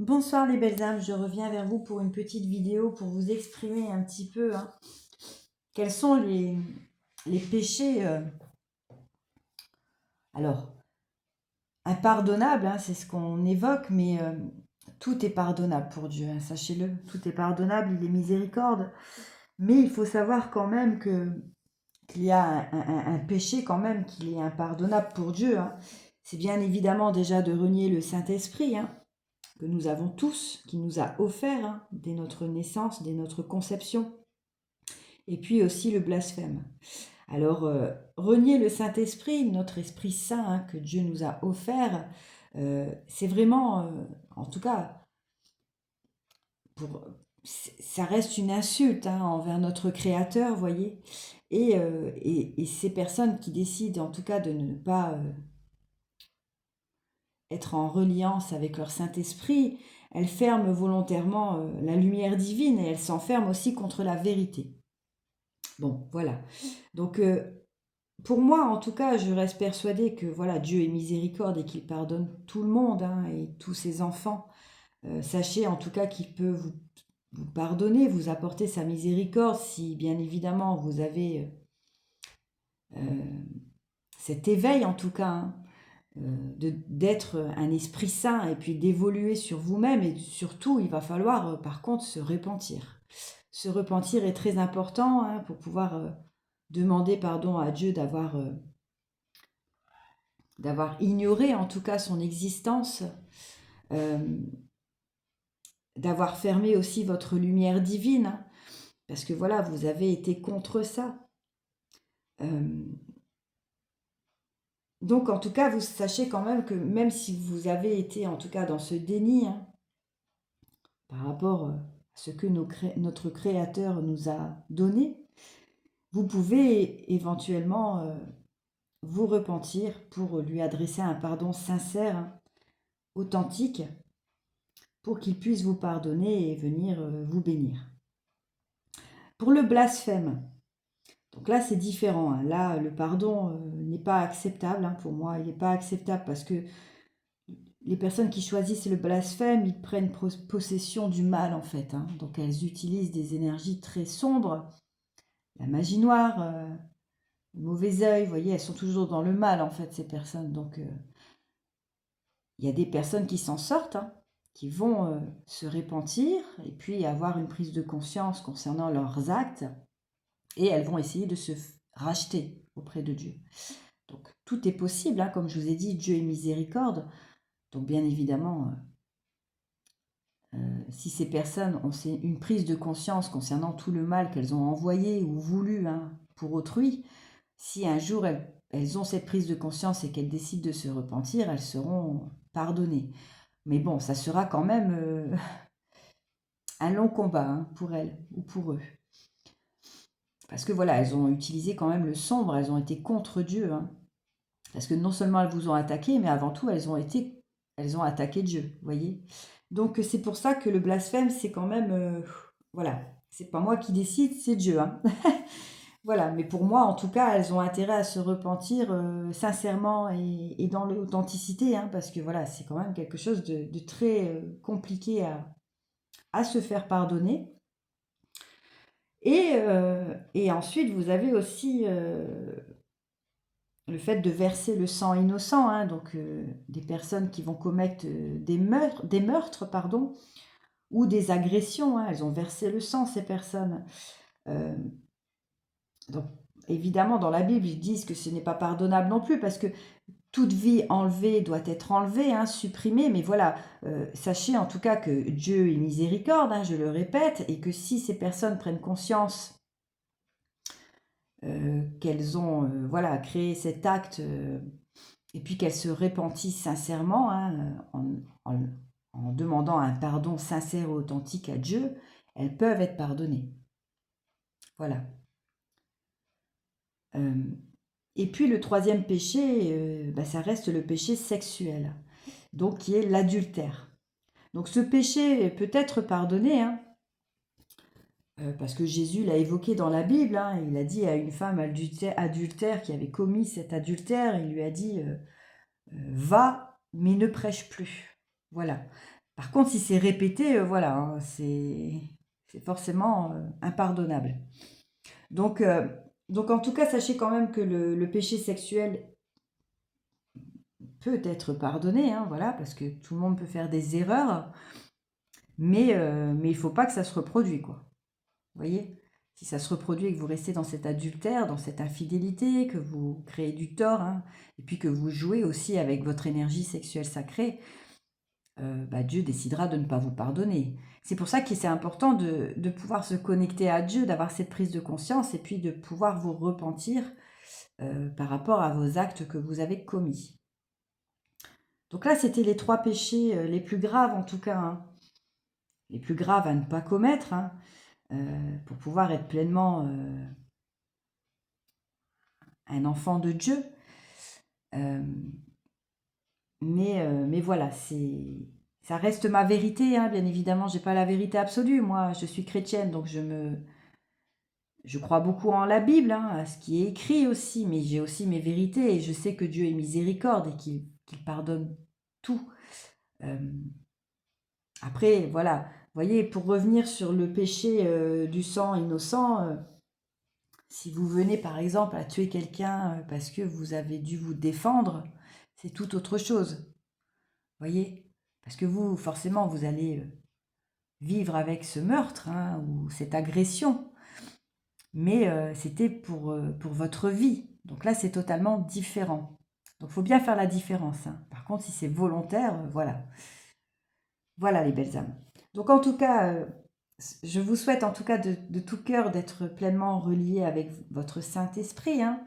Bonsoir les belles âmes, je reviens vers vous pour une petite vidéo pour vous exprimer un petit peu quels sont les péchés, alors impardonnables, c'est ce qu'on évoque, mais tout est pardonnable pour Dieu, sachez-le, tout est pardonnable, il est miséricorde, mais il faut savoir quand même qu'il y a un péché quand même qui est impardonnable pour Dieu. C'est bien évidemment déjà de renier le Saint-Esprit, que nous avons tous, qui nous a offert dès notre naissance, dès notre conception, et puis aussi le blasphème. Alors, renier le Saint-Esprit, notre Esprit Saint que Dieu nous a offert, c'est vraiment, en tout cas, ça reste une insulte envers notre Créateur, voyez. Et ces personnes qui décident, en tout cas, de ne pas être en reliance avec leur Saint-Esprit, elles ferment volontairement la lumière divine et elles s'enferment aussi contre la vérité. Bon, voilà. Donc, pour moi, en tout cas, je reste persuadée que voilà, Dieu est miséricorde et qu'il pardonne tout le monde et tous ses enfants. Sachez en tout cas qu'il peut vous pardonner, vous apporter sa miséricorde si, bien évidemment, vous avez cet éveil, en tout cas, d'être un esprit saint et puis d'évoluer sur vous-même. Et surtout, il va falloir, par contre, se repentir. Se repentir est très important pour pouvoir demander pardon à Dieu d'avoir ignoré en tout cas son existence, d'avoir fermé aussi votre lumière divine, parce que voilà, vous avez été contre ça. Donc en tout cas, vous sachez quand même que même si vous avez été en tout cas dans ce déni, par rapport à ce que notre Créateur nous a donné, vous pouvez éventuellement vous repentir pour lui adresser un pardon sincère, authentique, pour qu'il puisse vous pardonner et venir vous bénir. Pour le blasphème, donc là c'est différent. Là, le pardon n'est pas acceptable. Pour moi, il n'est pas acceptable parce que les personnes qui choisissent le blasphème, ils prennent possession du mal en fait. Donc elles utilisent des énergies très sombres, la magie noire, le mauvais œil, vous voyez, elles sont toujours dans le mal en fait ces personnes. Donc il y a des personnes qui s'en sortent, qui vont se repentir et puis avoir une prise de conscience concernant leurs actes et elles vont essayer de se racheter auprès de Dieu. Donc tout est possible, comme je vous ai dit, Dieu est miséricorde. Donc bien évidemment, si ces personnes ont une prise de conscience concernant tout le mal qu'elles ont envoyé ou voulu pour autrui, si un jour elles ont cette prise de conscience et qu'elles décident de se repentir, elles seront pardonnées. Mais bon, ça sera quand même un long combat pour elles ou pour eux. Parce que voilà, elles ont utilisé quand même le sombre, elles ont été contre Dieu. Parce que non seulement elles vous ont attaqué, mais avant tout, elles ont attaqué Dieu, vous voyez. Donc c'est pour ça que le blasphème, c'est quand même, voilà, c'est pas moi qui décide, c'est Dieu. Voilà, mais pour moi, en tout cas, elles ont intérêt à se repentir sincèrement et dans l'authenticité, parce que voilà, c'est quand même quelque chose de très compliqué à se faire pardonner. Et ensuite, vous avez aussi le fait de verser le sang innocent, donc des personnes qui vont commettre des meurtres, ou des agressions, elles ont versé le sang, ces personnes. Donc, évidemment, dans la Bible, ils disent que ce n'est pas pardonnable non plus, parce que toute vie enlevée doit être enlevée, supprimée, mais voilà, sachez en tout cas que Dieu est miséricorde, je le répète, et que si ces personnes prennent conscience qu'elles ont créé cet acte et puis qu'elles se repentissent sincèrement en demandant un pardon sincère et authentique à Dieu, elles peuvent être pardonnées. Voilà. Et puis le troisième péché, ça reste le péché sexuel, donc qui est l'adultère. Donc ce péché peut être pardonné, parce que Jésus l'a évoqué dans la Bible. Il a dit à une femme adultère qui avait commis cet adultère, il lui a dit va, mais ne prêche plus. Voilà. Par contre, si c'est répété, voilà, hein, c'est forcément impardonnable. Donc, en tout cas, sachez quand même que le péché sexuel peut être pardonné, hein, voilà, parce que tout le monde peut faire des erreurs, mais il ne faut pas que ça se reproduise, quoi. Vous voyez? Si ça se reproduit et que vous restez dans cet adultère, dans cette infidélité, que vous créez du tort, hein, et puis que vous jouez aussi avec votre énergie sexuelle sacrée, Dieu décidera de ne pas vous pardonner. C'est pour ça que c'est important de pouvoir se connecter à Dieu, d'avoir cette prise de conscience, et puis de pouvoir vous repentir par rapport à vos actes que vous avez commis. Donc là, c'était les 3 péchés les plus graves, en tout cas, hein, les plus graves à ne pas commettre, hein, pour pouvoir être pleinement un enfant de Dieu. Mais voilà, ça reste ma vérité, hein, bien évidemment, j'ai pas la vérité absolue. Moi, je suis chrétienne, donc je crois beaucoup en la Bible, hein, à ce qui est écrit aussi, mais j'ai aussi mes vérités et je sais que Dieu est miséricorde et qu'il pardonne tout. Après, voilà, vous voyez, pour revenir sur le péché du sang innocent, si vous venez par exemple à tuer quelqu'un parce que vous avez dû vous défendre, c'est tout autre chose. Vous voyez? Parce que vous, forcément, vous allez vivre avec ce meurtre, hein, ou cette agression. Mais c'était pour votre vie. Donc là, c'est totalement différent. Donc il faut bien faire la différence, hein. Par contre, si c'est volontaire, voilà. Voilà les belles âmes. Donc en tout cas, je vous souhaite en tout cas de tout cœur d'être pleinement relié avec votre Saint-Esprit, hein.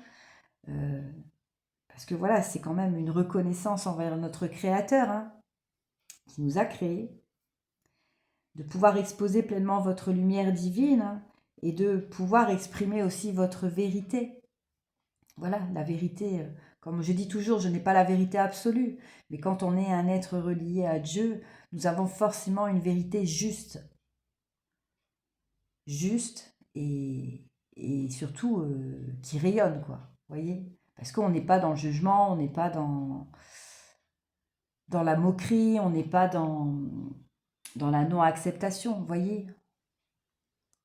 Parce que voilà, c'est quand même une reconnaissance envers notre Créateur, hein, qui nous a créés, de pouvoir exposer pleinement votre lumière divine, hein, et de pouvoir exprimer aussi votre vérité. Voilà, la vérité, comme je dis toujours, je n'ai pas la vérité absolue, mais quand on est un être relié à Dieu, nous avons forcément une vérité juste. Juste et surtout qui rayonne, quoi. Vous voyez? Parce qu'on n'est pas dans le jugement, on n'est pas dans la moquerie, on n'est pas dans la non-acceptation, vous voyez?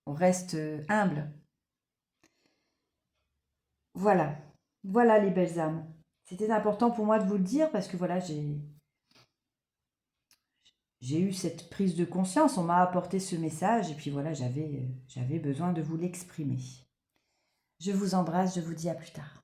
On reste humble. Voilà. Voilà les belles âmes. C'était important pour moi de vous le dire parce que voilà, j'ai eu cette prise de conscience, on m'a apporté ce message et puis voilà, j'avais besoin de vous l'exprimer. Je vous embrasse, je vous dis à plus tard.